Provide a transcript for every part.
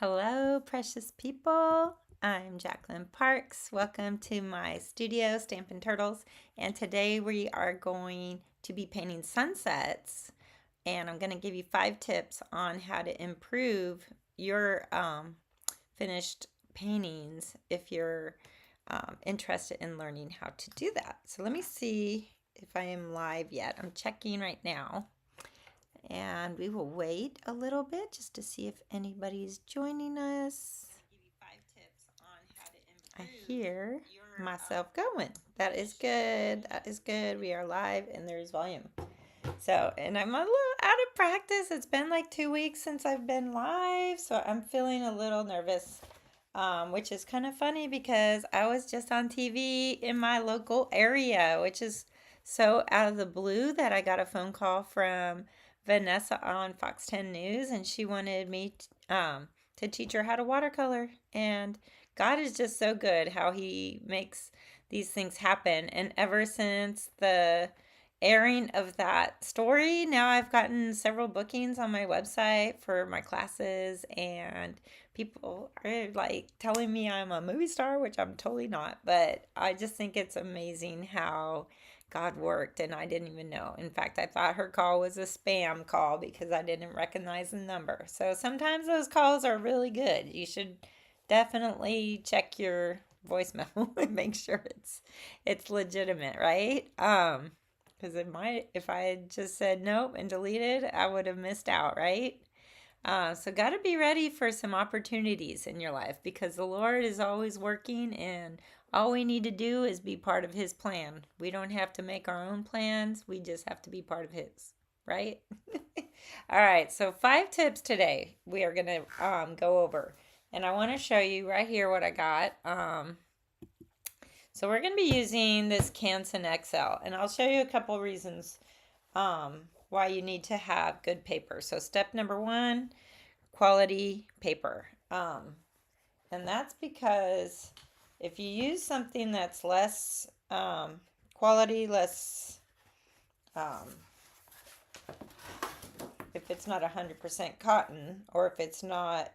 Hello, precious people. I'm Jacqueline Parks. Welcome to my studio, Stampin' Turtles. And today we are going to be painting sunsets. And I'm going to give you 5 tips on how to improve your finished paintings if you're interested in learning how to do that. So let me see if I am live yet. I'm checking right now. And we will wait a little bit just to see if anybody's joining us. I hear myself going. That is good. That is good. We are live and there's volume. So, and I'm a little out of practice. It's been like 2 weeks since I've been live. So I'm feeling a little nervous, which is kind of funny because I was just on TV in my local area, which is so out of the blue that I got a phone call from Vanessa on Fox 10 News, and she wanted me to teach her how to watercolor. And God is just so good how He makes these things happen. And ever since the airing of that story, now I've gotten several bookings on my website for my classes, and people are like telling me I'm a movie star, which I'm totally not. But I just think it's amazing how God worked, and I didn't even know. In fact, I thought her call was a spam call because I didn't recognize the number. So sometimes those calls are really good. You should definitely check your voicemail and make sure it's legitimate, right? Because if I had just said nope and deleted, I would have missed out, right? So got to be ready for some opportunities in your life because the Lord is always working, and all we need to do is be part of His plan. We don't have to make our own plans. We just have to be part of His, right? All right, so 5 tips today we are going to go over. And I want to show you right here what I got. So we're going to be using this Canson XL, and I'll show you a couple reasons why you need to have good paper. So step number 1, quality paper. And that's because if you use something that's less quality, less, if it's not 100% cotton, or if it's not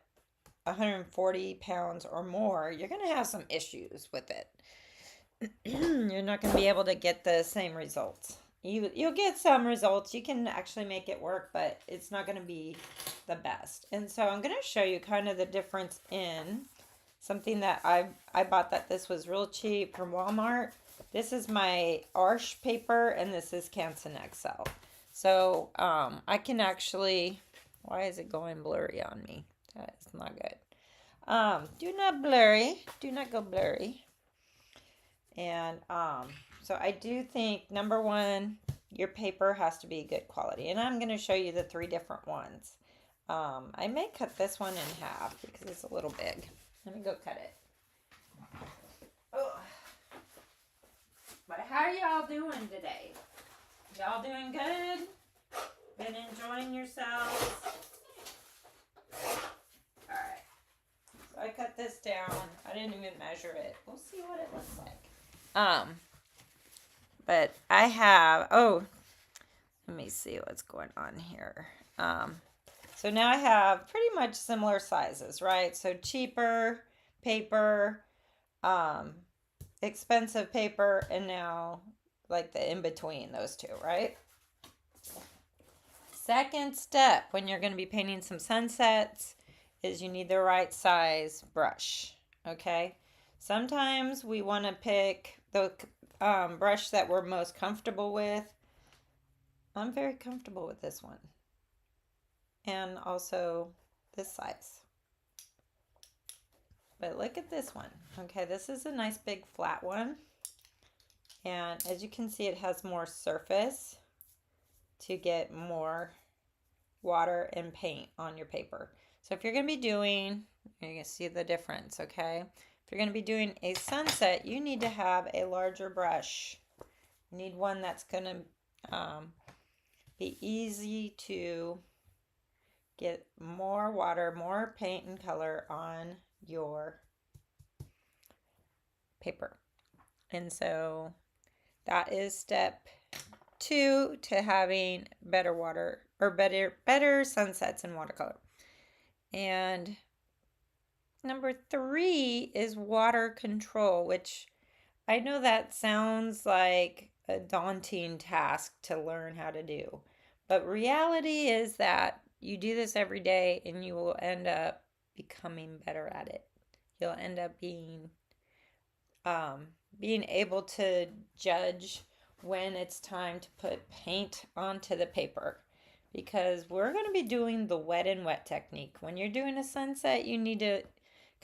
140 pounds or more, you're going to have some issues with it. You're not going to be able to get the same results. You'll get some results. You can actually make it work, but it's not going to be the best. And so I'm going to show you kind of the difference in something that I bought that this was real cheap from Walmart. This is my Arch paper, and this is Canson XL. So I can actually, why is it going blurry on me? That is not good. Do not blurry. Do not go blurry. And so I do think, number 1, your paper has to be good quality. And I'm going to show you the 3 different ones. I may cut this one in half because it's a little big. Let me go cut it. Oh. But how are y'all doing today? Y'all doing good? Been enjoying yourselves? Alright. So I cut this down. I didn't even measure it. We'll see what it looks like. But I have, let me see what's going on here. So now I have pretty much similar sizes, right? So cheaper paper, expensive paper, and now like the in between those two, right? Second step when you're going to be painting some sunsets is you need the right size brush, okay? Sometimes we want to pick the brush that we're most comfortable with. I'm very comfortable with this one. And also this size. But look at this one. Okay, this is a nice big flat one. And as you can see, it has more surface to get more water and paint on your paper. So if you're going to be doing, you're going to see the difference, okay? If you're going to be doing a sunset, you need to have a larger brush. You need one that's going to be easy to get more water, more paint and color on your paper. And so that is step 2 to having better water, or better sunsets in watercolor. And number 3 is water control, which I know that sounds like a daunting task to learn how to do. But reality is that you do this every day and you will end up becoming better at it. You'll end up um, being able to judge when it's time to put paint onto the paper, because we're going to be doing the wet and wet technique. When you're doing a sunset, you need to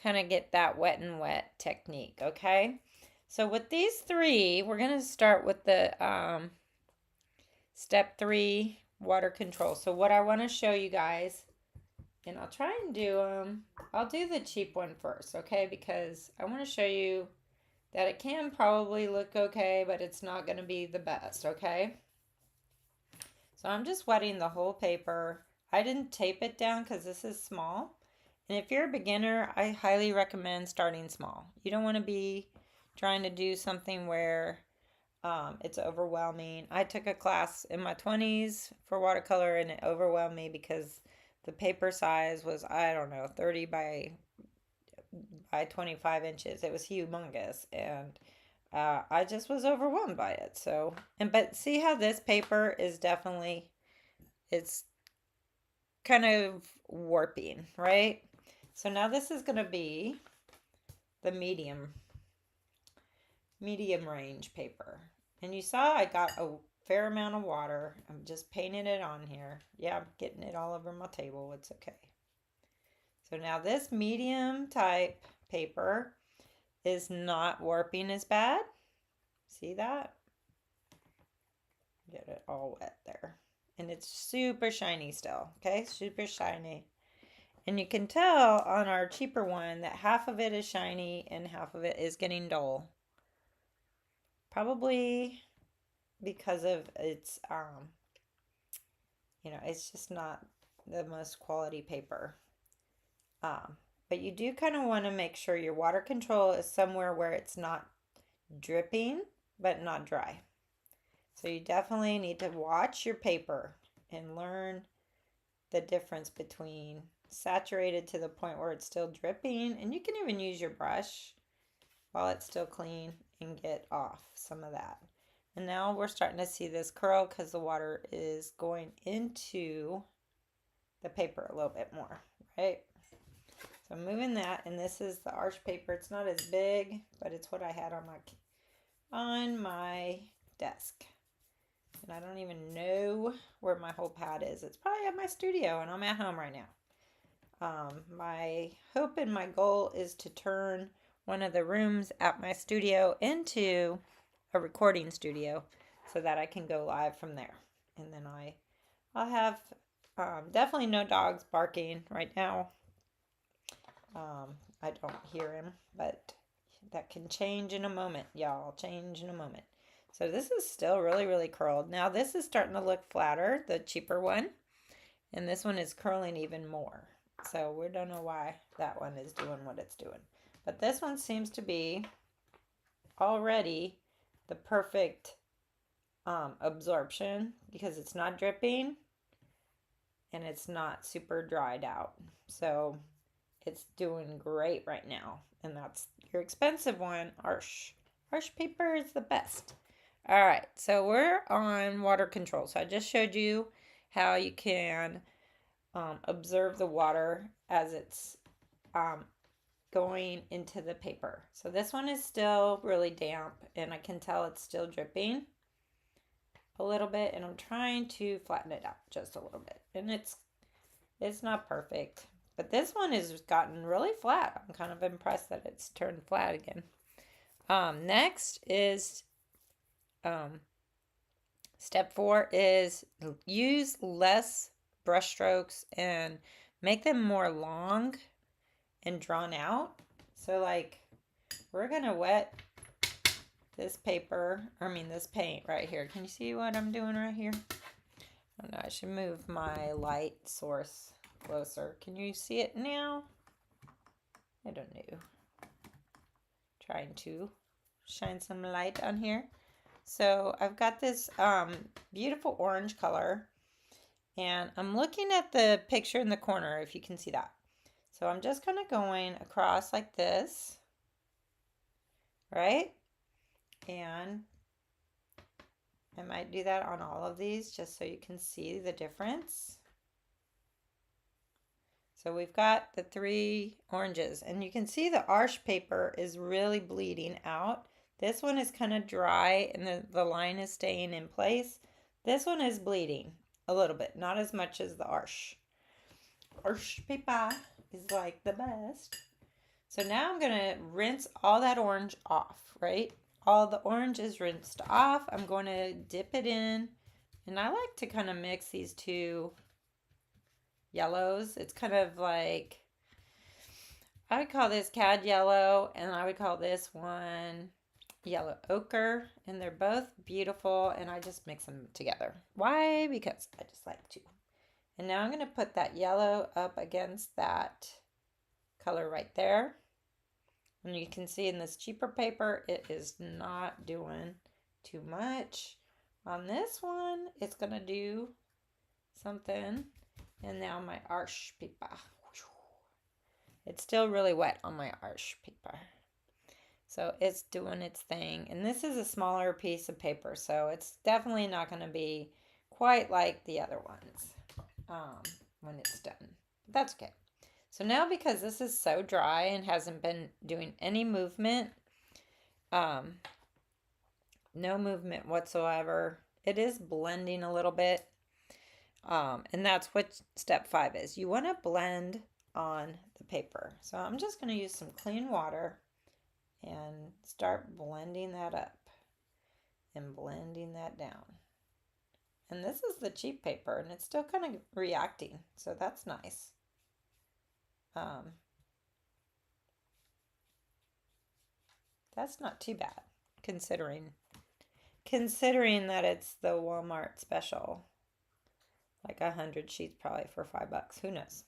kind of get that wet and wet technique, okay? So with these 3, we're going to start with the step 3, water control. So what I want to show you guys, and I'll try and I'll do the cheap one first, okay? Because I want to show you that it can probably look okay, but it's not going to be the best, okay? So I'm just wetting the whole paper. I didn't tape it down because this is small. And if you're a beginner, I highly recommend starting small. You don't want to be trying to do something where it's overwhelming. I took a class in my 20s for watercolor and it overwhelmed me because the paper size was, I don't know, 30 by 25 inches. It was humongous, and I just was overwhelmed by it. So, but see how this paper is definitely, it's kind of warping, right? So now this is going to be the medium range paper. And you saw I got a fair amount of water. I'm just painting it on here. Yeah, I'm getting it all over my table. It's okay. So now this medium type paper is not warping as bad. See that? Get it all wet there. And it's super shiny still, okay? Super shiny. And you can tell on our cheaper one that half of it is shiny and half of it is getting dull. Probably because of its, it's just not the most quality paper. But you do kind of want to make sure your water control is somewhere where it's not dripping, but not dry. So you definitely need to watch your paper and learn the difference between saturated to the point where it's still dripping, and you can even use your brush while it's still clean and get off some of that. And now we're starting to see this curl because the water is going into the paper a little bit more, right? So I'm moving that, and this is the arch paper. It's not as big, but it's what I had on my desk. And I don't even know where my whole pad is. It's probably at my studio, and I'm at home right now. My hope and my goal is to turn one of the rooms at my studio into a recording studio so that I can go live from there. And then I'll have definitely no dogs barking right now. I don't hear him, but that can change in a moment, y'all. Change in a moment. So this is still really, really curled. Now this is starting to look flatter, the cheaper one. And this one is curling even more. So we don't know why that one is doing what it's doing. But this one seems to be already the perfect absorption because it's not dripping and it's not super dried out. So it's doing great right now. And that's your expensive one, Arch. Arch paper is the best. All right, so we're on water control. So I just showed you how you can observe the water as it's going into the paper. So this one is still really damp, and I can tell it's still dripping a little bit, and I'm trying to flatten it out just a little bit. And it's not perfect, but this one has gotten really flat. I'm kind of impressed that it's turned flat again. Next is step 4 is use less brush strokes and make them more long and drawn out. So like we're gonna wet this this paint right here. Can you see what I'm doing right here? I don't know, I should move my light source closer. Can you see it now? I don't know. Trying to shine some light on here. So I've got this beautiful orange color, and I'm looking at the picture in the corner, if you can see that. So I'm just kind of going across like this, right? And I might do that on all of these just so you can see the difference. So we've got the 3 oranges, and you can see the arch paper is really bleeding out. This one is kind of dry and the line is staying in place. This one is bleeding a little bit, not as much as the arch. Arch paper is like the best. So now I'm going to rinse all that orange off, right? All the orange is rinsed off. I'm going to dip it in, and I like to kind of mix these 2 yellows. It's kind of like, I would call this cad yellow, and I would call this one yellow ochre, and they're both beautiful, and I just mix them together. Why? Because I just like to. And now I'm going to put that yellow up against that color right there. And you can see in this cheaper paper, it is not doing too much. On this one, it's going to do something. And now my arch paper. It's still really wet on my arch paper. So it's doing its thing. And this is a smaller piece of paper, so it's definitely not going to be quite like the other ones when it's done. But that's okay. So now, because this is so dry and hasn't been doing any movement, no movement whatsoever, it is blending a little bit. And that's what step 5 is. You want to blend on the paper. So I'm just going to use some clean water and start blending that up and blending that down. And this is the cheap paper, and it's still kind of reacting, so that's nice. That's not too bad, considering that it's the Walmart special. Like 100 sheets probably for $5. Who knows?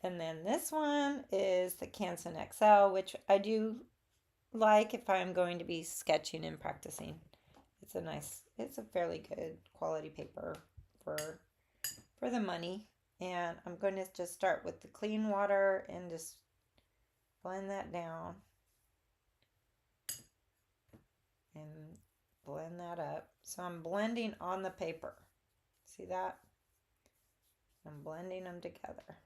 And then this one is the Canson XL, which I do like if I'm going to be sketching and practicing. It's a fairly good quality paper for the money. And I'm going to just start with the clean water and just blend that down and blend that up. So I'm blending on the paper. See that? I'm blending them together.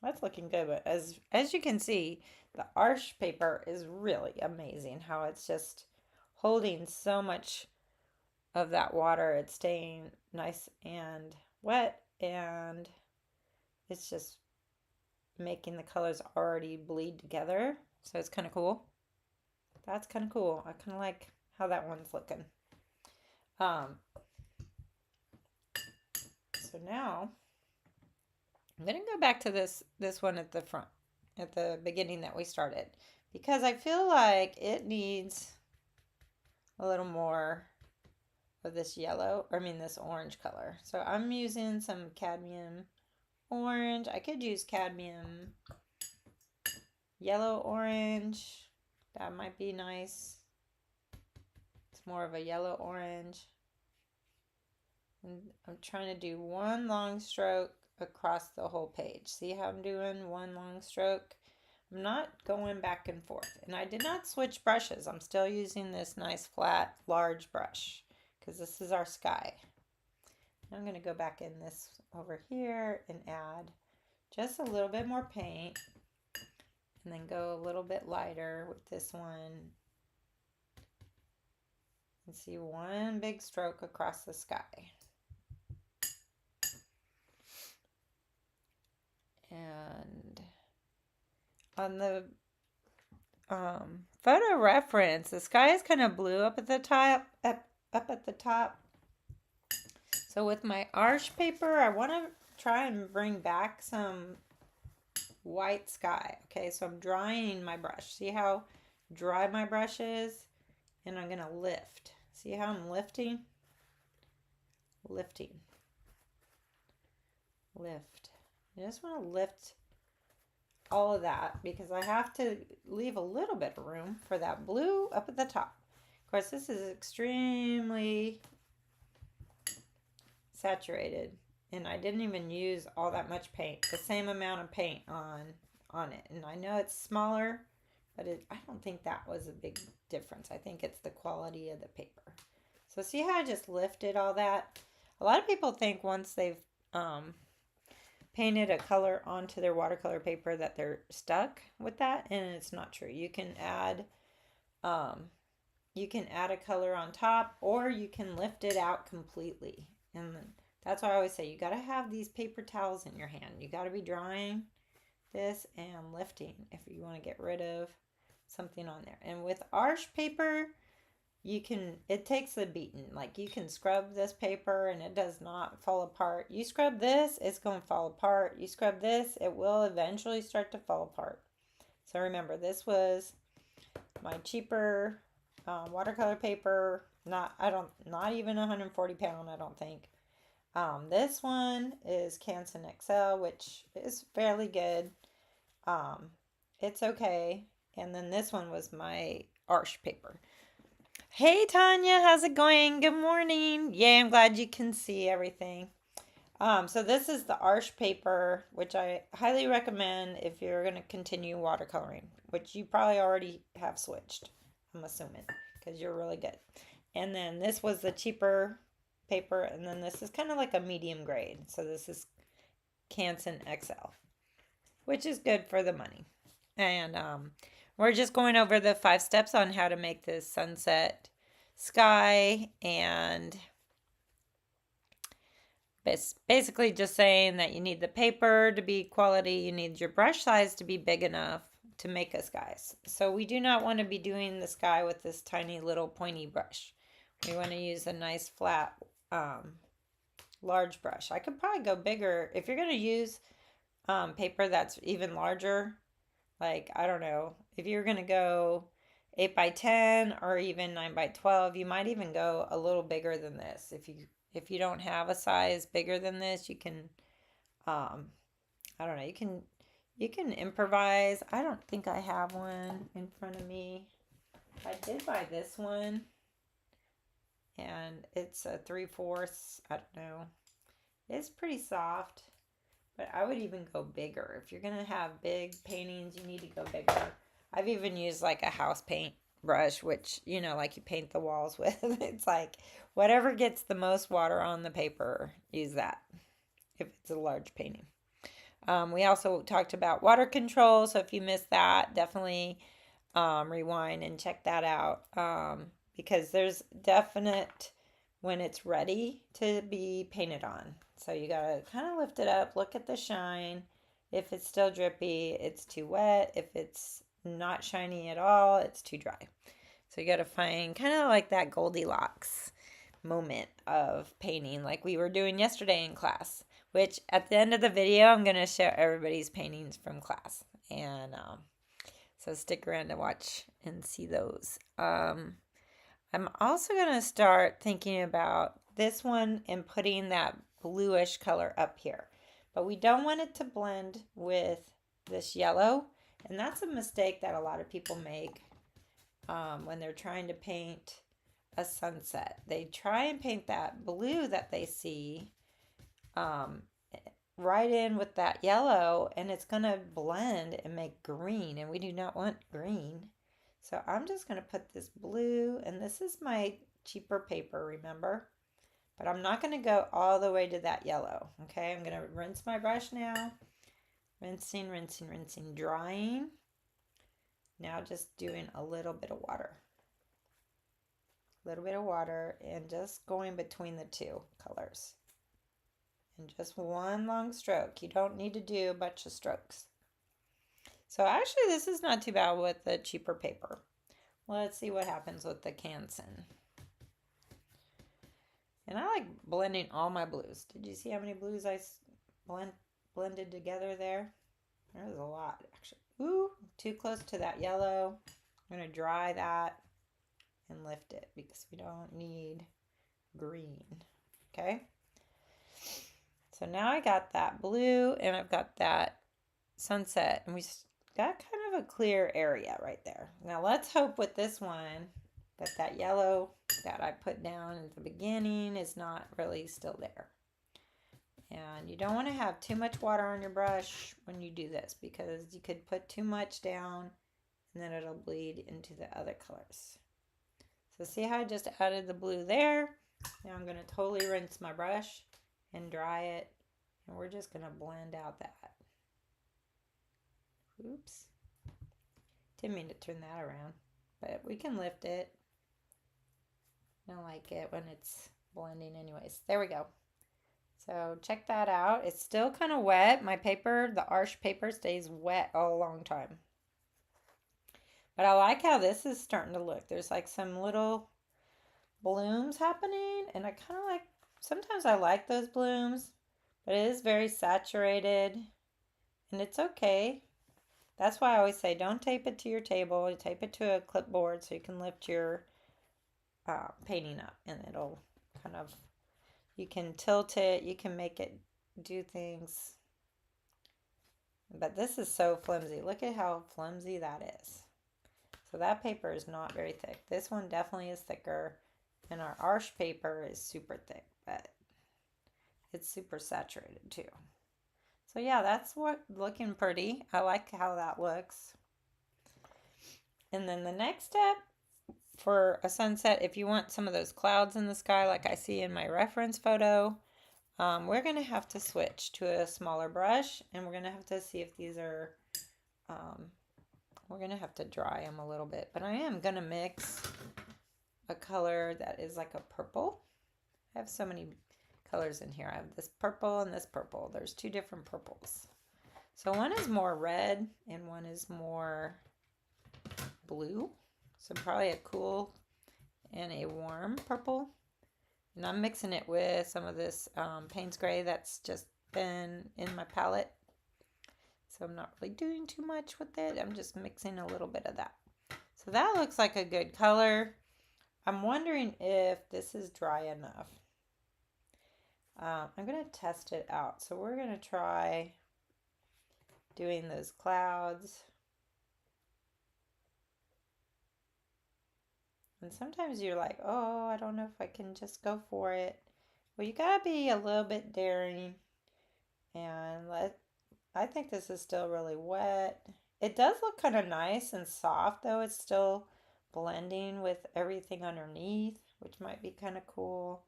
That's looking good, but as you can see, the arch paper is really amazing how it's just holding so much of that water. It's staying nice and wet, and it's just making the colors already bleed together. So it's kind of cool. That's kind of cool. I kind of like how that one's looking. So now I'm going to go back to this one at the front, at the beginning that we started, because I feel like it needs a little more of this this orange color. So I'm using some cadmium orange. I could use cadmium yellow orange. That might be nice. It's more of a yellow orange. And I'm trying to do one long stroke across the whole page. See how I'm doing one long stroke? I'm not going back and forth. And I did not switch brushes. I'm still using this nice flat large brush because this is our sky. I'm going to go back in this over here and add just a little bit more paint, and then go a little bit lighter with this one. And see one big stroke across the sky. And on the photo reference, the sky is kind of blue up at the top. Up at the top. So with my arch paper, I want to try and bring back some white sky. Okay, so I'm drying my brush. See how dry my brush is? And I'm going to lift. See how I'm lifting? Lifting. Lift. I just want to lift all of that because I have to leave a little bit of room for that blue up at the top. Of course, this is extremely saturated and I didn't even use all that much paint, the same amount of paint on it. And I know it's smaller, but I don't think that was a big difference. I think it's the quality of the paper. So see how I just lifted all that? A lot of people think once they've painted a color onto their watercolor paper that they're stuck with that, and it's not true. Um, you can add a color on top, or you can lift it out completely. And that's why I always say you got to have these paper towels in your hand. You got to be drying this and lifting if you want to get rid of something on there. And with arch paper, it takes a beating. Like, you can scrub this paper and it does not fall apart. You scrub this, it's going to fall apart. You scrub this, it will eventually start to fall apart. So remember, this was my cheaper watercolor paper. Not even 140 pound, I don't think. This one is Canson XL, which is fairly good. It's okay. And then this one was my arch paper. Hey Tanya, how's it going? Good morning. Yay, I'm glad you can see everything. So this is the arch paper, which I highly recommend if you're going to continue watercoloring, which you probably already have switched, I'm assuming, because you're really good. And then this was the cheaper paper, and then this is kind of like a medium grade. So this is Canson XL, which is good for the money. And we're just going over the 5 steps on how to make this sunset sky, and basically just saying that you need the paper to be quality, you need your brush size to be big enough to make a sky. So we do not want to be doing the sky with this tiny little pointy brush. We want to use a nice flat large brush. I could probably go bigger if you're going to use paper that's even larger. Like, I don't know, if you're going to go 8 by 10 or even 9 by 12, you might even go a little bigger than this. If you don't have a size bigger than this, you can, I don't know, you can improvise. I don't think I have one in front of me. I did buy this one, and it's a 3/4. I don't know. It's pretty soft. But I would even go bigger. If you're going to have big paintings, you need to go bigger. I've even used like a house paint brush, which, like you paint the walls with. It's like whatever gets the most water on the paper, use that if it's a large painting. We also talked about water control. So if you missed that, definitely rewind and check that out, because there's definite when it's ready to be painted on. So you gotta kind of lift it up, look at the shine. If it's still drippy, it's too wet. If it's not shiny at all, it's too dry. So you gotta find kind of like that Goldilocks moment of painting, like we were doing yesterday in class, which at the end of the video, I'm gonna show everybody's paintings from class. And so stick around to watch and see those. I'm also gonna start thinking about this one and putting that bluish color up here, but we don't want it to blend with this yellow, and that's a mistake that a lot of people make when they're trying to paint a sunset. They try and paint that blue that they see right in with that yellow, and it's gonna blend and make green, and we do not want green. So I'm just gonna put this blue, and this is my cheaper paper, remember? But I'm not going to go all the way to that yellow. Okay, I'm going to rinse my brush now. Rinsing, rinsing, rinsing, drying. Now just doing a little bit of water. A little bit of water and just going between the two colors. And just one long stroke. You don't need to do a bunch of strokes. So actually this is not too bad with the cheaper paper. Let's see what happens with the Canson. And I like blending all my blues. Did you see how many blues I blended together there? There's a lot, actually. Ooh, too close to that yellow. I'm going to dry that and lift it because we don't need green. Okay? So now I got that blue and I've got that sunset. And we got kind of a clear area right there. Now let's hope with this one that yellow that I put down at the beginning is not really still there. And you don't want to have too much water on your brush when you do this because you could put too much down and then it'll bleed into the other colors. So see how I just added the blue there? Now I'm going to totally rinse my brush and dry it. And we're just going to blend out that. Oops. Didn't mean to turn that around. But we can lift it. I don't like it when it's blending anyways. There we go. So check that out. It's still kind of wet. My paper, the Arch paper, stays wet a long time. But I like how this is starting to look. There's like some little blooms happening. And I kind of like, sometimes I like those blooms. But it is very saturated. And it's okay. That's why I always say don't tape it to your table. You tape it to a clipboard so you can lift your painting up. And it'll kind of, you can tilt it. You can make it do things. But this is so flimsy. Look at how flimsy that is. So that paper is not very thick. This one definitely is thicker. And our Arch paper is super thick, but it's super saturated too. So yeah, that's what looking pretty. I like how that looks. And then the next step for a sunset, if you want some of those clouds in the sky like I see in my reference photo, we're going to have to switch to a smaller brush and we're going to have to see if these are, we're going to have to dry them a little bit. But I am going to mix a color that is like a purple. I have so many colors in here. I have this purple and this purple. There's two different purples. So one is more red and one is more blue. So probably a cool and a warm purple. And I'm mixing it with some of this Payne's Gray that's just been in my palette. So I'm not really doing too much with it. I'm just mixing a little bit of that. So that looks like a good color. I'm wondering if this is dry enough. I'm going to test it out. So we're going to try doing those clouds. And sometimes you're like, oh, I don't know if I can just go for it. Well, you got to be a little bit daring. And I think this is still really wet. It does look kind of nice and soft, though. It's still blending with everything underneath, which might be kind of cool.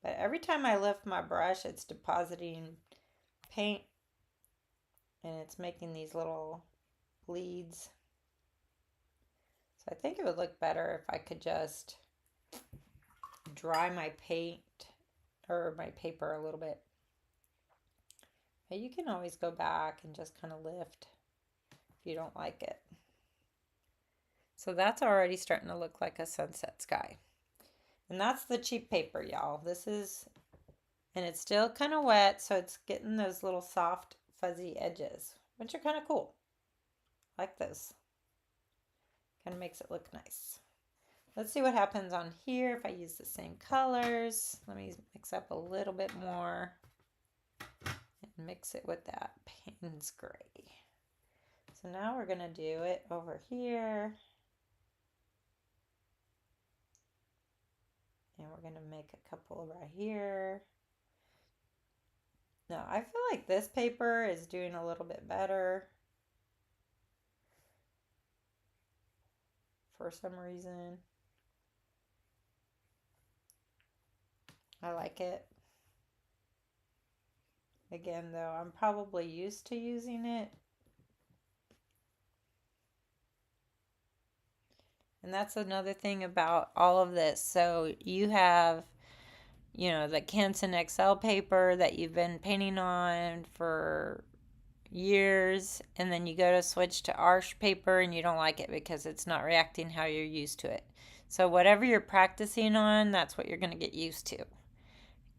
But every time I lift my brush, it's depositing paint and it's making these little bleeds. So I think it would look better if I could just dry my paint or my paper a little bit. But you can always go back and just kind of lift if you don't like it. So that's already starting to look like a sunset sky. And that's the cheap paper, y'all. This is, and it's still kind of wet, so it's getting those little soft, fuzzy edges, which are kind of cool. Like this. Kind of makes it look nice. Let's see what happens on here if I use the same colors. Let me mix up a little bit more and mix it with that Payne's Gray. So now we're going to do it over here. And we're going to make a couple right here. Now, I feel like this paper is doing a little bit better for some reason. I like it. Again, though, I'm probably used to using it. And that's another thing about all of this. So you have, you know, the Canson XL paper that you've been painting on for years, and then you go to switch to Arch paper and you don't like it because it's not reacting how you're used to it. So whatever you're practicing on, that's what you're going to get used to.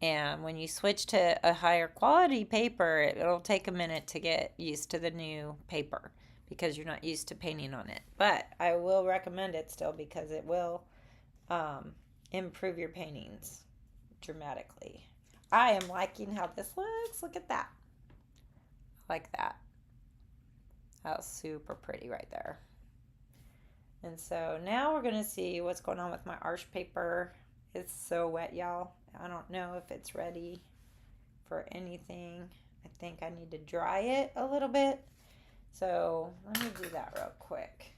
And when you switch to a higher quality paper, it'll take a minute to get used to the new paper because you're not used to painting on it. But I will recommend it still because it will improve your paintings dramatically. I am liking how this looks. Look at that. Like that. That was super pretty right there. And so now we're going to see what's going on with my Arch paper. It's so wet, y'all. I don't know if it's ready. for anything. I think I need to dry it a little bit. So let me do that real quick.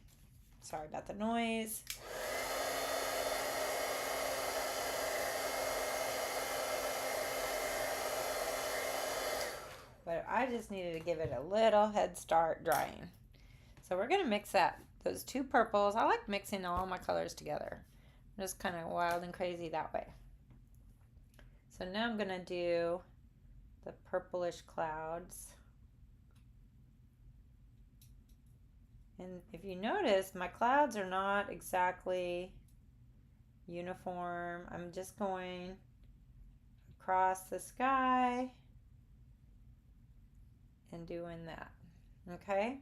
Sorry about the noise. But I just needed to give it a little head start drying. So we're going to mix those two purples. I like mixing all my colors together. I'm just kind of wild and crazy that way. So now I'm going to do the purplish clouds. And if you notice, my clouds are not exactly uniform. I'm just going across the sky and doing that. Okay?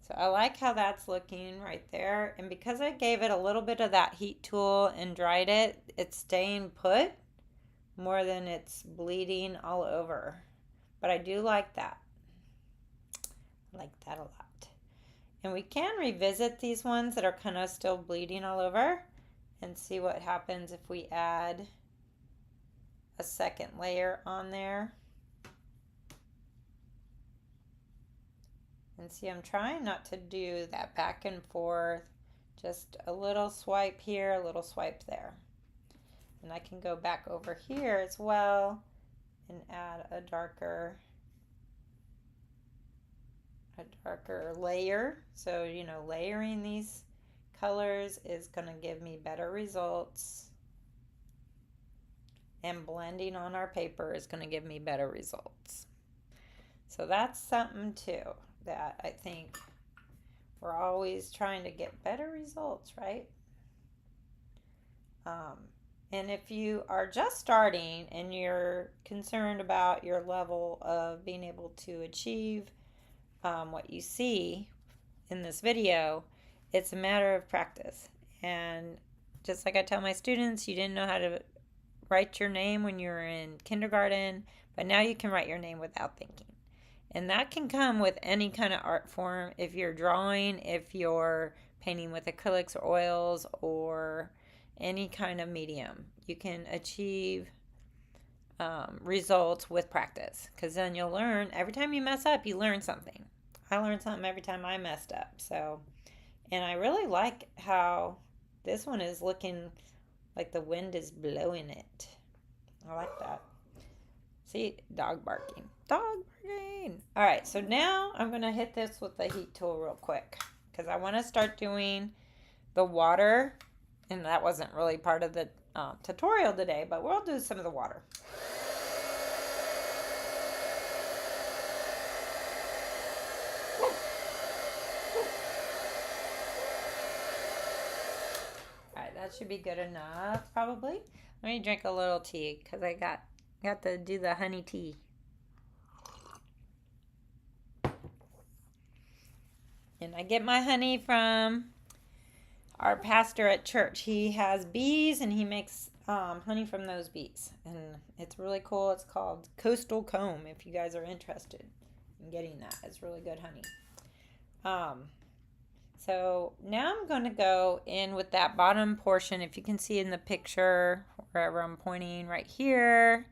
So I like how that's looking right there. And because I gave it a little bit of that heat tool and dried it, it's staying put more than it's bleeding all over. But I do like that. I like that a lot. And we can revisit these ones that are kind of still bleeding all over and see what happens if we add a second layer on there. And see, I'm trying not to do that back and forth. Just a little swipe here, a little swipe there. And I can go back over here as well and add a darker layer. So, you know, layering these colors is going to give me better results. And blending on our paper is going to give me better results. So that's something too that I think we're always trying to get better results, right? And if you are just starting and you're concerned about your level of being able to achieve what you see in this video, it's a matter of practice. And just like I tell my students, you didn't know how to write your name when you were in kindergarten, but now you can write your name without thinking. And that can come with any kind of art form. If you're drawing, if you're painting with acrylics or oils or any kind of medium, you can achieve results with practice. Because then you'll learn. Every time you mess up, you learn something. I learned something every time I messed up. So, and I really like how this one is looking like the wind is blowing it. I like that. See, dog barking. Dog barking. All right, so now I'm going to hit this with the heat tool real quick because I want to start doing the water. And that wasn't really part of the tutorial today, but we'll do some of the water. All right, that should be good enough, probably. Let me drink a little tea because I got to do the honey tea. And I get my honey from our pastor at church. He has bees and he makes honey from those bees. And it's really cool. It's called Coastal Comb if you guys are interested in getting that. It's really good honey. So now I'm going to go in with that bottom portion. If you can see in the picture, wherever I'm pointing, right here.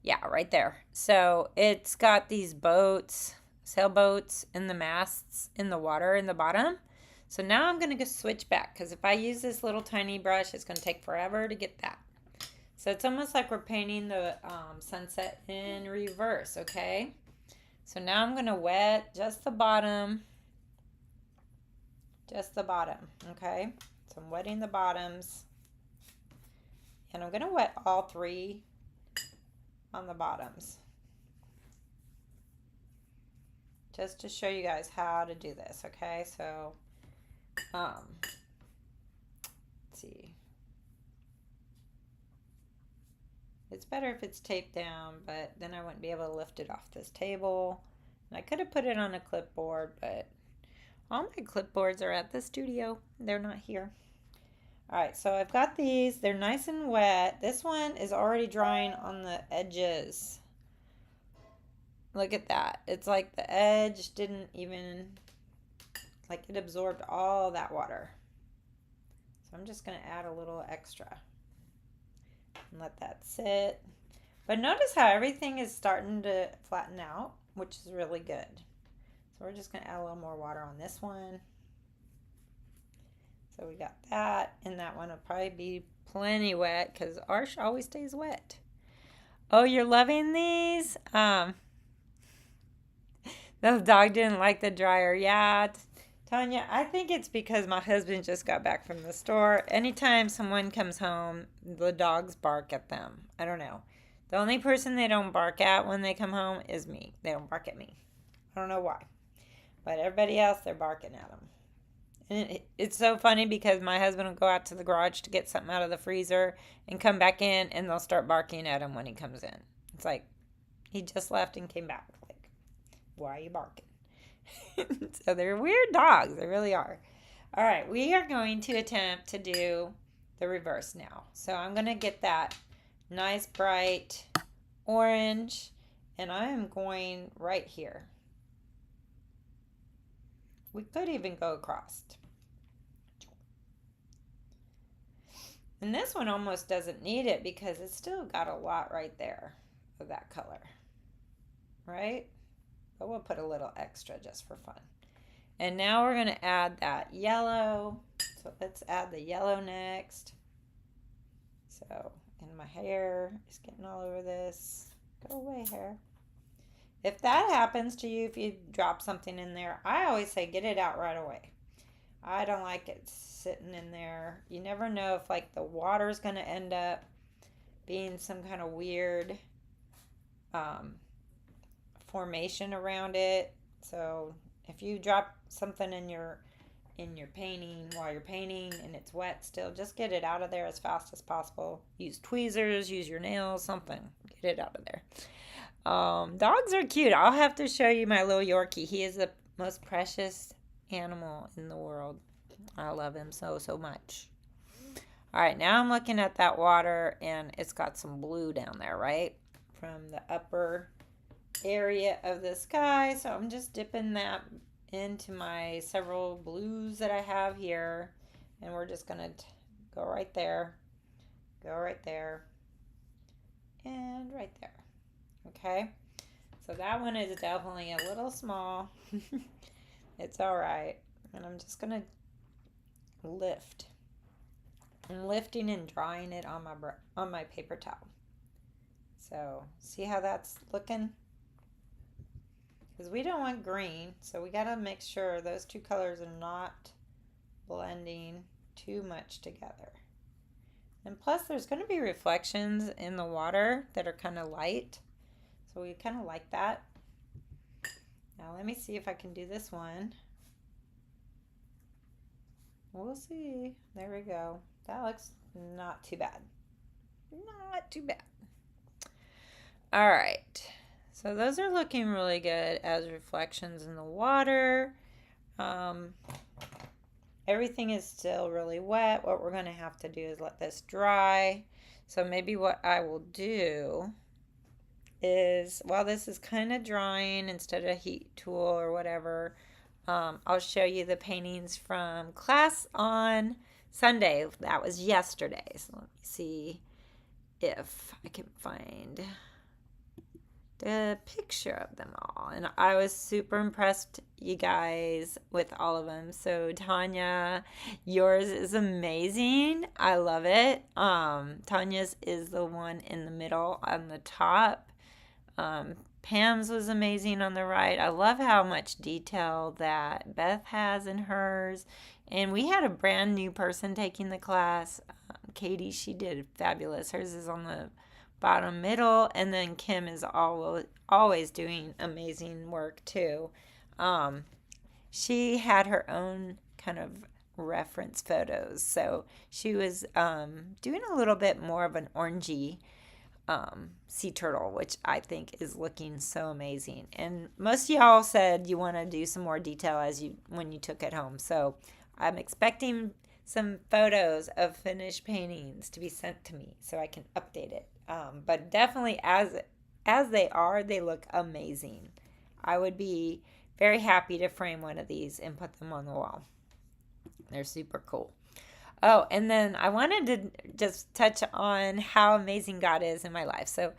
Yeah, right there. So it's got these boats, sailboats, and the masts in the water in the bottom. So now I'm going to switch back because if I use this little tiny brush, it's going to take forever to get that. So it's almost like we're painting the sunset in reverse, okay? So now I'm going to wet just the bottom. Just the bottom, okay? So I'm wetting the bottoms. And I'm going to wet all three on the bottoms. Just to show you guys how to do this, okay? So, let's see. It's better if it's taped down, but then I wouldn't be able to lift it off this table. And I could have put it on a clipboard, but all my clipboards are at the studio. They're not here. All right, so I've got these. They're nice and wet. This one is already drying on the edges. Look at that. It's like the edge didn't even, like it absorbed all that water. So I'm just going to add a little extra and let that sit. But notice how everything is starting to flatten out, which is really good. So we're just going to add a little more water on this one. So we got that, and that one will probably be plenty wet because ours always stays wet. Oh, you're loving these? The dog didn't like the dryer. Yeah, Tanya, I think it's because my husband just got back from the store. Anytime someone comes home, the dogs bark at them. I don't know. The only person they don't bark at when they come home is me. They don't bark at me. I don't know why. But everybody else, they're barking at them. And it's so funny because my husband will go out to the garage to get something out of the freezer and come back in, and they'll start barking at him when he comes in. It's like he just left and came back. Like, why are you barking? So they're weird dogs. They really are. All right, we are going to attempt to do the reverse now. So I'm going to get that nice bright orange, and I am going right here. We could even go across. And this one almost doesn't need it because it's still got a lot right there of that color, right? But we'll put a little extra just for fun. And now we're going to add that yellow. So let's add the yellow next. So, and my hair is getting all over this. Go away, hair. If that happens to you, if you drop something in there, I always say get it out right away. I don't like it sitting in there. You never know if like the water's going to end up being some kind of weird formation around it. So if you drop something in your painting while you're painting and it's wet still, just get it out of there as fast as possible. Use tweezers, use your nails, something. Get it out of there. Dogs are cute. I'll have to show you my little Yorkie. He is the most precious animal in the world. I love him so much. All right, now I'm looking at that water and it's got some blue down there, right? From the upper area of the sky. So I'm just dipping that into my several blues that I have here, and we're just gonna go right there, and right there. Okay, so that one is definitely a little small. It's all right, and I'm just gonna lift. I'm lifting and drying it on my paper towel. So see how that's looking? Because we don't want green, so we got to make sure those two colors are not blending too much together. And plus there's going to be reflections in the water that are kind of light, so we kind of like that. Now let me see if I can do this one. We'll see. There we go. That looks not too bad. Not too bad. All right. So those are looking really good as reflections in the water. Everything is still really wet. What we're going to have to do is let this dry. So maybe what I will do is, while this is kind of drying, instead of a heat tool or whatever, I'll show you the paintings from class on Sunday. That was yesterday. So let me see if I can find the picture of them all. And I was super impressed, you guys, with all of them. So Tanya, yours is amazing. I love it. Tanya's is the one in the middle on the top. Pam's was amazing on the right. I love how much detail that Beth has in hers. And we had a brand new person taking the class. Katie, she did fabulous. Hers is on the bottom middle, and then Kim is always doing amazing work too. She had her own kind of reference photos, so she was doing a little bit more of an orangey sea turtle, which I think is looking so amazing. And most of y'all said you want to do some more detail when you took it home, so I'm expecting some photos of finished paintings to be sent to me so I can update it. But definitely as they are, they look amazing. I would be very happy to frame one of these and put them on the wall. They're super cool. Oh, and then I wanted to just touch on how amazing God is in my life. So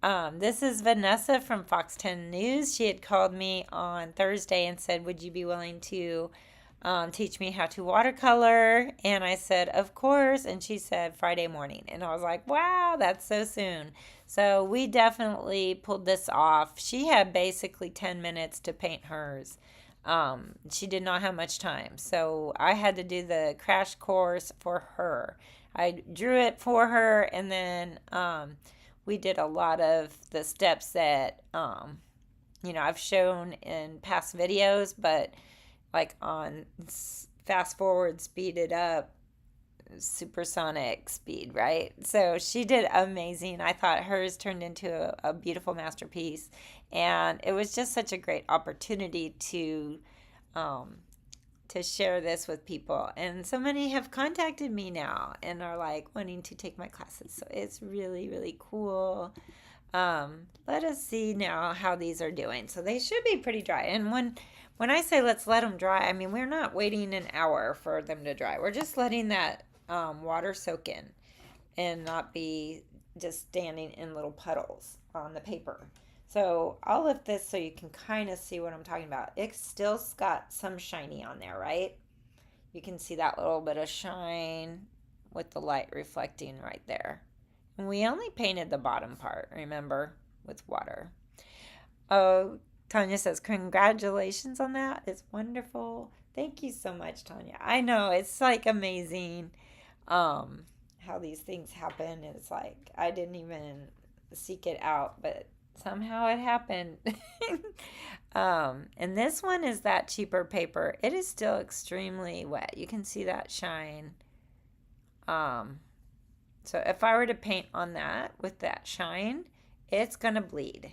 This is Vanessa from Fox 10 News. She had called me on Thursday and said, would you be willing to teach me how to watercolor? And I said, of course. And she said, Friday morning. And I was like, wow, that's so soon. So we definitely pulled this off. She had basically 10 minutes to paint hers. She did not have much time. So I had to do the crash course for her. I drew it for her, and then we did a lot of the steps that I've shown in past videos, but like on fast forward, speed it up, supersonic speed, right? So she did amazing. I thought hers turned into a beautiful masterpiece, and it was just such a great opportunity um, to share this with people. And so many have contacted me now and are like wanting to take my classes. So it's really, really cool. Let us see now how these are doing. So they should be pretty dry. And when I say let's let them dry, I mean we're not waiting an hour for them to dry. We're just letting that water soak in and not be just standing in little puddles on the paper. So I'll lift this so you can kind of see what I'm talking about. It's still got some shiny on there, right? You can see that little bit of shine with the light reflecting right there. And we only painted the bottom part, remember, with water. Oh, Tanya says, congratulations on that. It's wonderful. Thank you so much, Tanya. I know, it's like amazing how these things happen. It's like I didn't even seek it out, but somehow it happened. And this one is that cheaper paper. It is still extremely wet. You can see that shine. Um, so if I were to paint on that with that shine, it's going to bleed.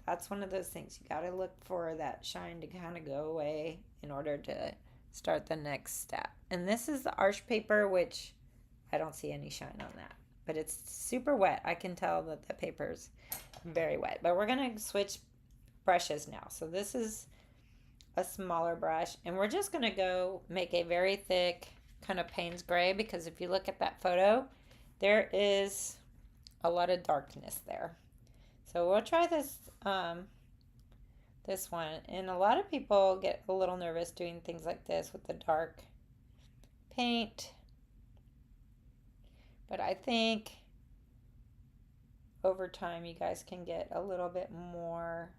That's one of those things. You got to look for that shine to kind of go away in order to start the next step. And this is the arch paper, which I don't see any shine on that. But it's super wet. I can tell that the paper's very wet. But we're going to switch brushes now. So this is a smaller brush. And we're just going to go make a very thick kind of Payne's gray. Because if you look at that photo, there is a lot of darkness there. So we'll try this one. And a lot of people get a little nervous doing things like this with the dark paint. But I think over time you guys can get a little bit more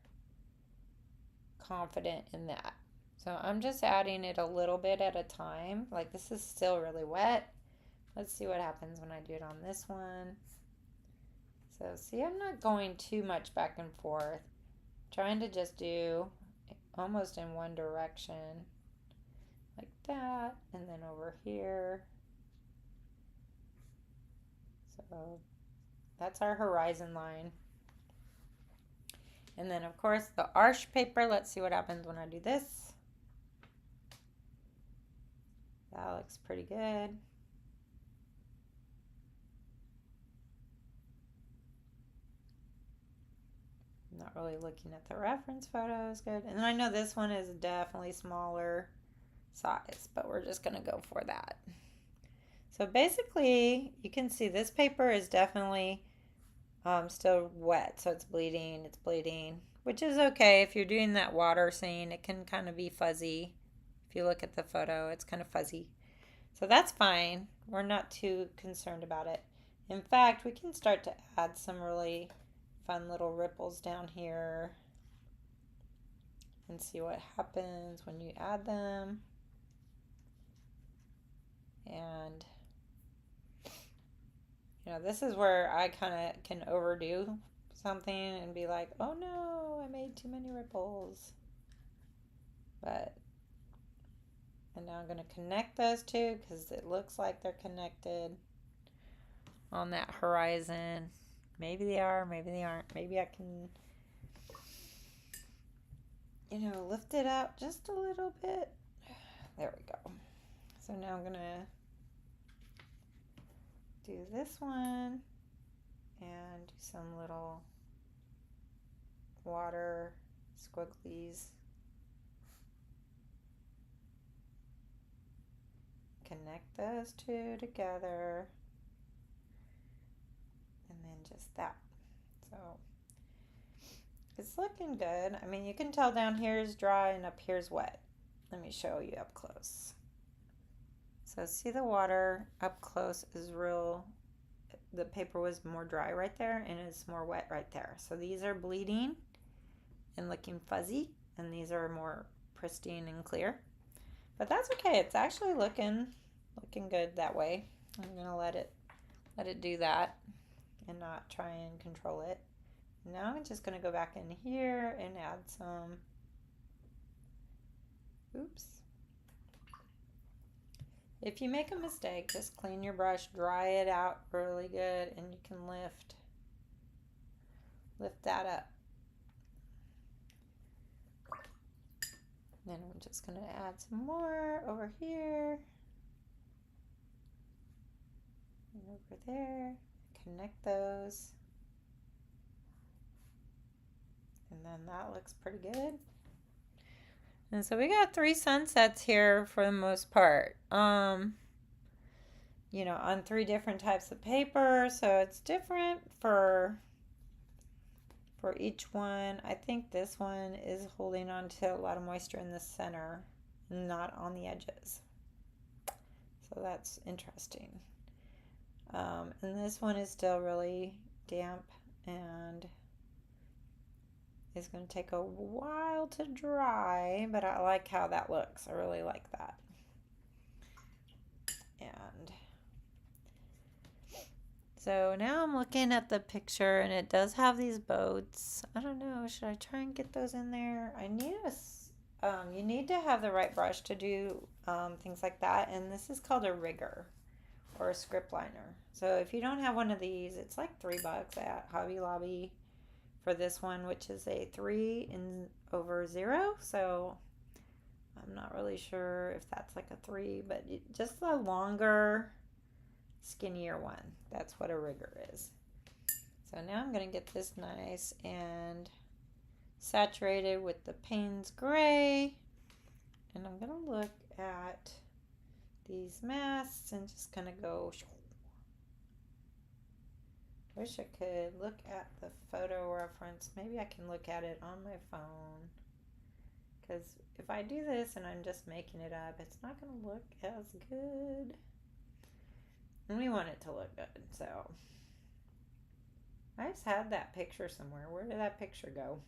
confident in that. So I'm just adding it a little bit at a time. Like this is still really wet. Let's see what happens when I do it on this one. So see, I'm not going too much back and forth. I'm trying to just do almost in one direction like that, and then over here. So that's our horizon line. And then of course the arch paper, let's see what happens when I do this. That looks pretty good. I'm not really looking at the reference photos. Good. And I know this one is definitely smaller size, but we're just going to go for that. So basically, you can see this paper is definitely still wet, so it's bleeding, which is okay. If you're doing that water scene, it can kind of be fuzzy. If you look at the photo, it's kind of fuzzy. So that's fine. We're not too concerned about it. In fact, we can start to add some really fun little ripples down here and see what happens when you add them. And this is where I kind of can overdo something and be like, oh no, I made too many ripples. And now I'm going to connect those two because it looks like they're connected on that horizon. Maybe they are, maybe they aren't. Maybe I can, lift it up just a little bit. There we go. So now I'm going to do this one and do some little water squigglies. Connect those two together. And then just that. So it's looking good. I mean, you can tell down here is dry and up here is wet. Let me show you up close. So see the water up close is real, the paper was more dry right there and it's more wet right there. So these are bleeding and looking fuzzy, and these are more pristine and clear. But that's okay. It's actually looking good that way. I'm gonna let it do that and not try and control it. Now I'm just gonna go back in here and add some, oops. If you make a mistake, just clean your brush, dry it out really good, and you can lift that up. Then I'm just gonna add some more over here and over there. Connect those. And then that looks pretty good. And so we got 3 sunsets here for the most part. You know, on 3 different types of paper, so it's different for each one. I think this one is holding on to a lot of moisture in the center, not on the edges. So that's interesting. And this one is still really damp and it's going to take a while to dry, but I like how that looks. I really like that. And so now I'm looking at the picture and it does have these boats. I don't know, should I try and get those in there? I need you need to have the right brush to do things like that, and this is called a rigger or a script liner. So if you don't have one of these, it's like $3 at Hobby Lobby for this one, which is a 3/0. So I'm not really sure if that's like a 3, but just the longer, skinnier one. That's what a rigger is. So now I'm going to get this nice and saturated with the Payne's Gray, and I'm going to look at these masks and just kind of go. Wish I could look at the photo reference. Maybe I can look at it on my phone, because if I do this and I'm just making it up, it's not going to look as good. And we want it to look good, so I just had that picture somewhere. Where did that picture go?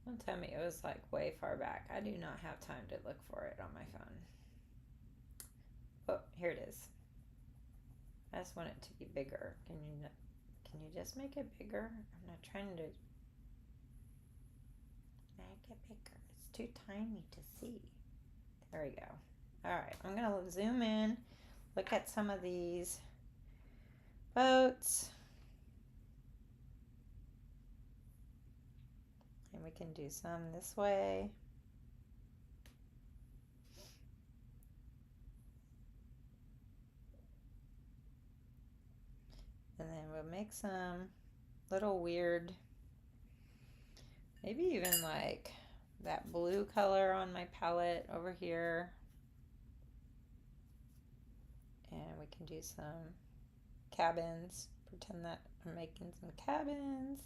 Don't tell me it was like way far back. I do not have time to look for it on my phone. Oh, here it is. I just want it to be bigger. Can you just make it bigger? I'm not trying to make it bigger. It's too tiny to see. There we go. All right, I'm gonna zoom in, look at some of these boats. And we can do some this way. And then we'll make some little weird, maybe even like that blue color on my palette over here. And we can do some cabins. Pretend that I'm making some cabins.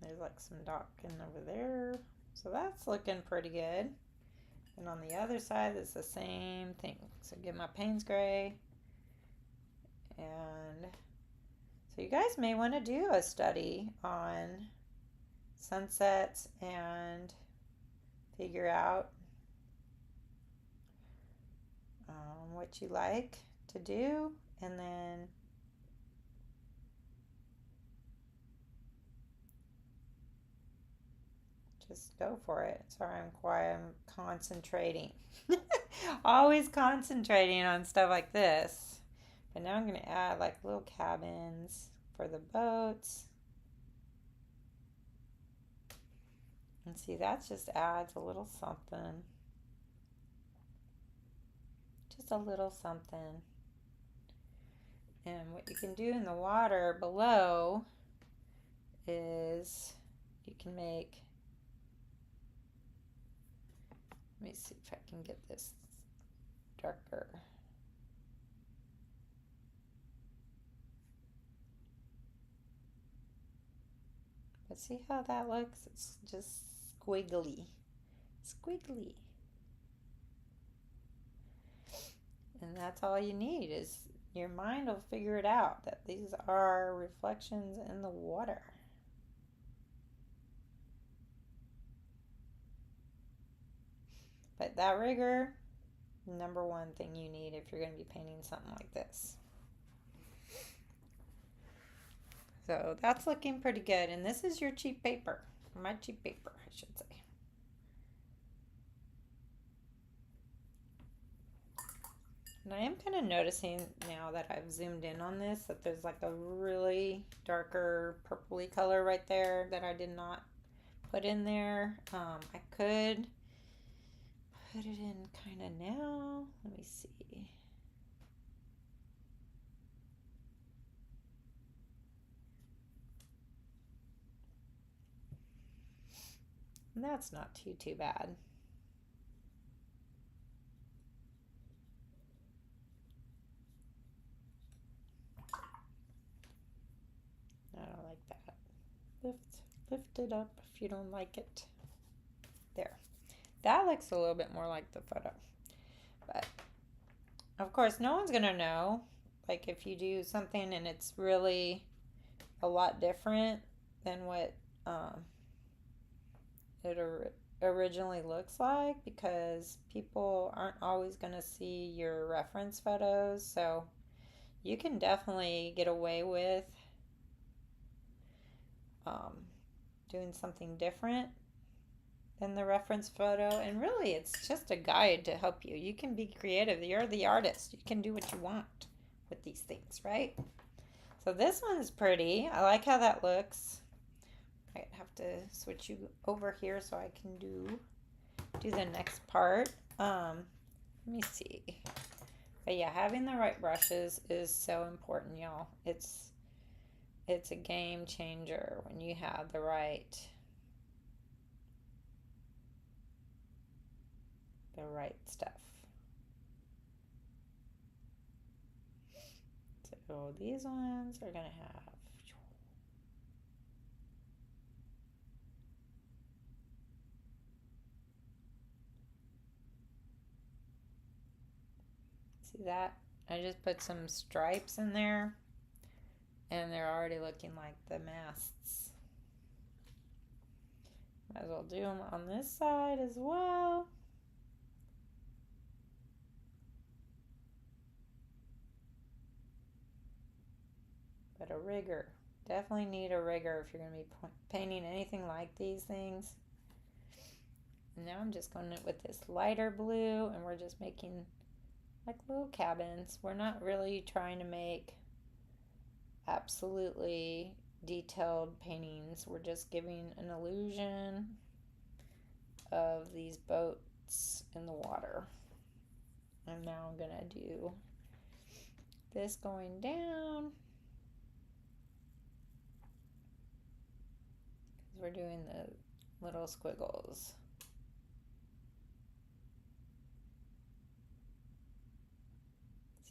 There's like some docking over there. So that's looking pretty good. And on the other side, it's the same thing. So get my Payne's Gray. And so you guys may want to do a study on sunsets and figure out what you like to do, and then just go for it. Sorry, I'm quiet. I'm concentrating. Always concentrating on stuff like this. But now I'm going to add like little cabins for the boats. And see, that just adds a little something. Just a little something. And what you can do in the water below is you can make, let me see if I can get this darker. see how that looks? It's just squiggly. Squiggly. And that's all you need is your mind will figure it out that these are reflections in the water. But that rigor, number one thing you need if you're going to be painting something like this. So that's looking pretty good. And this is your cheap paper. My cheap paper, I should say. And I am kind of noticing now that I've zoomed in on this that there's like a really darker purpley color right there that I did not put in there. I could put it in kind of now. Let me see. And that's not too bad. I don't like that. Lift it up if you don't like it. There. That looks a little bit more like the photo. But of course, no one's gonna know. Like if you do something and it's really a lot different than what it originally looks like, because people aren't always gonna see your reference photos. So you can definitely get away with doing something different than the reference photo. And really, it's just a guide to help you. You can be creative. You're the artist. You can do what you want with these things, right? So this one is pretty. I like how that looks. I have to switch you over here so I can do the next part. Let me see. But yeah, having the right brushes is so important, y'all. It's a game changer when you have the right stuff. So these ones are gonna have see that? I just put some stripes in there and they're already looking like the masts. Might as well do them on this side as well. But a rigger. Definitely need a rigger if you're going to be painting anything like these things. And now I'm just going with this lighter blue and we're just making like little cabins. We're not really trying to make absolutely detailed paintings. We're just giving an illusion of these boats in the water. And now I'm going to do this going down. We're doing the little squiggles.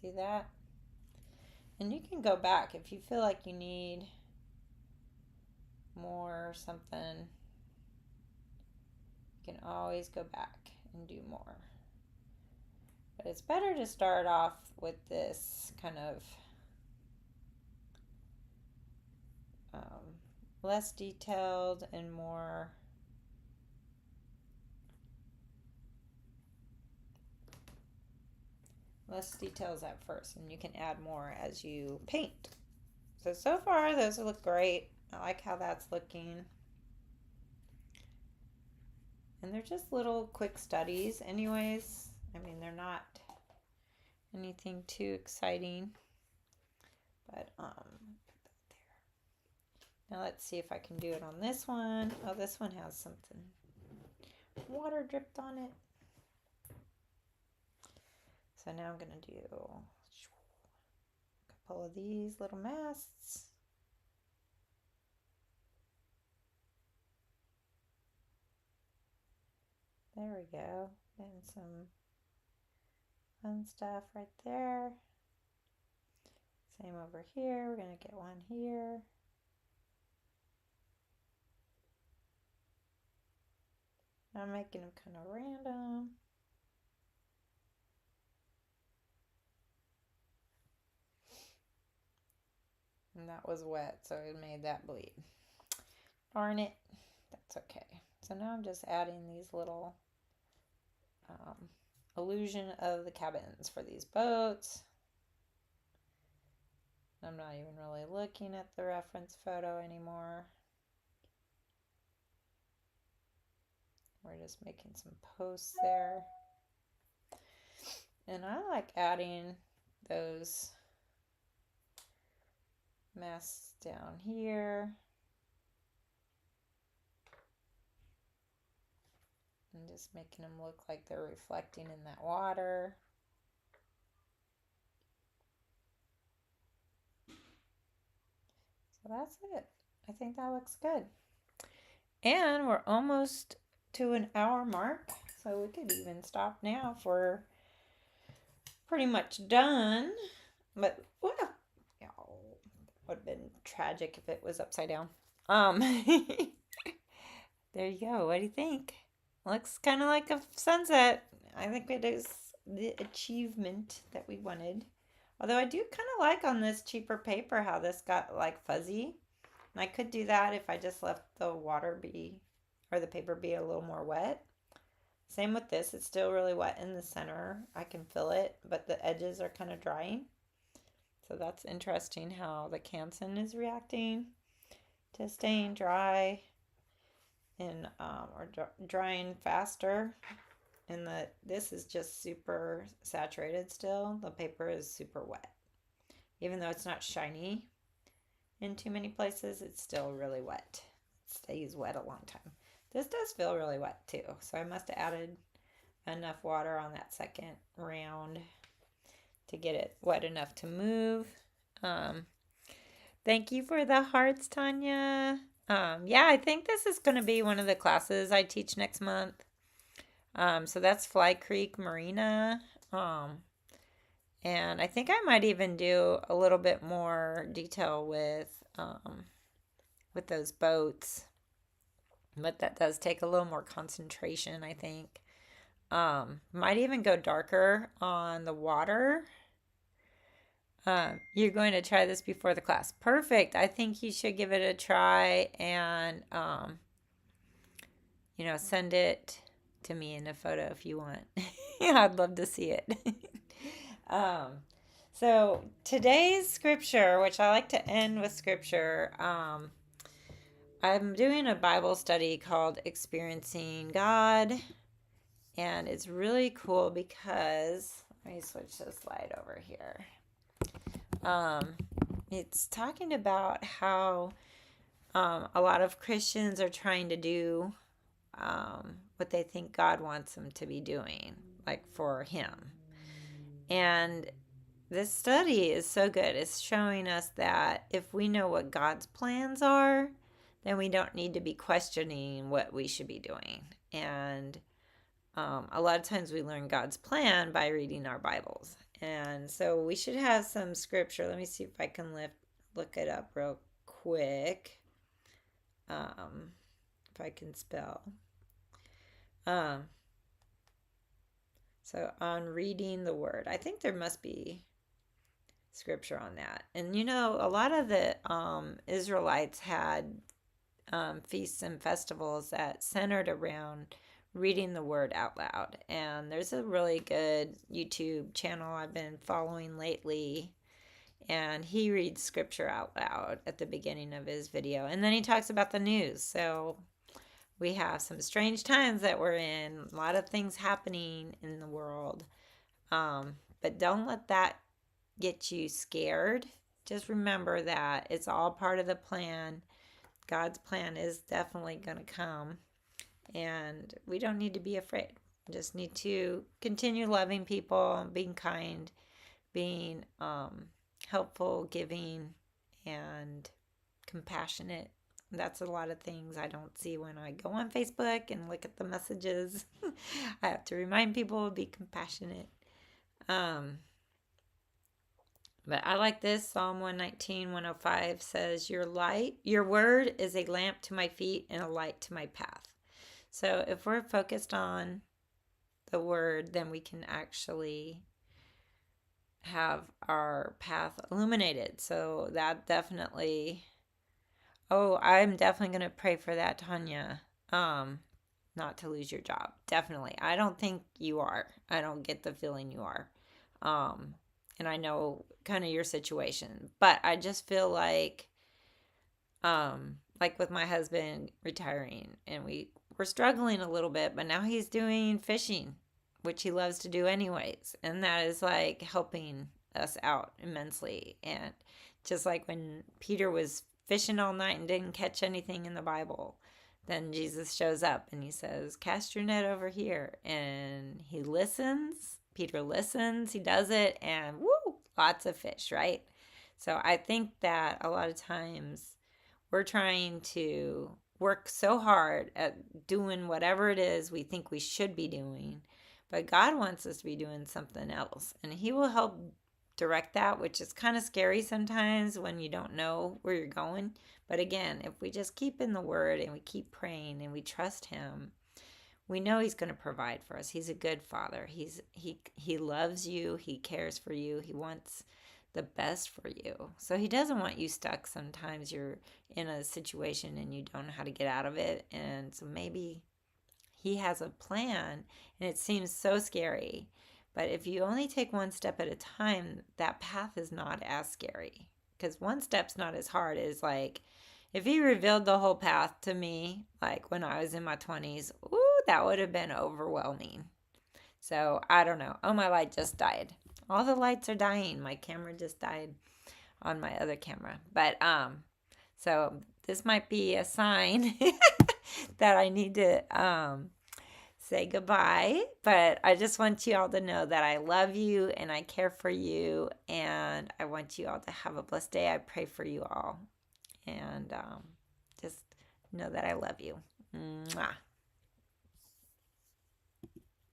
See that? And you can go back if you feel like you need more or something. You can always go back and do more. But it's better to start off with this kind of less detailed and more less details at first, and you can add more as you paint. So far those look great. I like how that's looking. And they're just little quick studies anyways. I mean, they're not anything too exciting. But put that there. Now let's see if I can do it on this one. Oh, this one has something water dripped on it. So now I'm going to do a couple of these little masts. There we go. And some fun stuff right there. Same over here. We're going to get one here. I'm making them kind of random. And that was wet, so it made that bleed. Darn it. That's okay. So now I'm just adding these little illusion of the cabins for these boats. I'm not even really looking at the reference photo anymore. We're just making some posts there. And I like adding those masks down here. And just making them look like they're reflecting in that water. So that's it. I think that looks good. And we're almost to an hour mark, so we could even stop now for pretty much done. But well, would have been tragic if it was upside down. There you go. What do you think? Looks kind of like a sunset. I think it is the achievement that we wanted. Although I do kind of like on this cheaper paper how this got like fuzzy. And I could do that if I just left the water be, or the paper be a little more wet. Same with this. It's still really wet in the center. I can feel it, but the edges are kind of drying. So that's interesting how the Canson is reacting to staying dry and or drying faster. And this is just super saturated still. The paper is super wet. Even though it's not shiny in too many places, it's still really wet. It stays wet a long time. This does feel really wet too. So I must have added enough water on that second round to get it wet enough to move. Thank you for the hearts, Tanya. Yeah, I think this is going to be one of the classes I teach next month. So that's Fly Creek Marina. And I think I might even do a little bit more detail with those boats. But that does take a little more concentration, I think. Might even go darker on the water. You're going to try this before the class. Perfect. I think you should give it a try and, send it to me in a photo if you want. I'd love to see it. So today's scripture, which I like to end with scripture, I'm doing a Bible study called Experiencing God. And it's really cool because, let me switch this slide over here. It's talking about how a lot of Christians are trying to do what they think God wants them to be doing, like for Him. And this study is so good. It's showing us that if we know what God's plans are, then we don't need to be questioning what we should be doing. And a lot of times we learn God's plan by reading our Bibles. And so we should have some scripture. Let me see if I can look it up real quick. If I can spell. So on reading the word, I think there must be scripture on that. And a lot of the Israelites had feasts and festivals that centered around reading the word out loud. And there's a really good YouTube channel I've been following lately. And he reads scripture out loud at the beginning of his video. And then he talks about the news. So we have some strange times that we're in, a lot of things happening in the world. But don't let that get you scared. Just remember that it's all part of the plan. God's plan is definitely going to come. And we don't need to be afraid. We just need to continue loving people, being kind, being helpful, giving, and compassionate. That's a lot of things I don't see when I go on Facebook and look at the messages. I have to remind people to be compassionate. But I like this. Psalm 119:105 says, your word is a lamp to my feet and a light to my path. So if we're focused on the word, then we can actually have our path illuminated. So that definitely, oh, I'm definitely going to pray for that, Tanya. Um, not to lose your job. Definitely. I don't think you are. I don't get the feeling you are. Um, and I know kind of your situation, but I just feel like with my husband retiring, and we're struggling a little bit, but now he's doing fishing, which he loves to do anyways, and that is like helping us out immensely. And just like when Peter was fishing all night and didn't catch anything in the Bible, then Jesus shows up and he says, cast your net over here, and he listens. Peter listens, he does it, and woo, lots of fish, right? So I think that a lot of times we're trying to work so hard at doing whatever it is we think we should be doing, but God wants us to be doing something else, and He will help direct that, which is kind of scary sometimes when you don't know where you're going. But again, if we just keep in the Word and we keep praying and we trust Him, we know He's going to provide for us. He's a good Father. He loves you. He cares for you. He wants the best for you. So He doesn't want you stuck. Sometimes you're in a situation and you don't know how to get out of it. And so maybe He has a plan and it seems so scary. But if you only take one step at a time, that path is not as scary. Because one step's not as hard as like if He revealed the whole path to me, like when I was in my 20s, ooh, that would have been overwhelming. So I don't know. Oh, my light just died. All the lights are dying. My camera just died on my other camera. But so this might be a sign that I need to say goodbye. But I just want you all to know that I love you and I care for you, and I want you all to have a blessed day. I pray for you all, and just know that I love you. Mwah.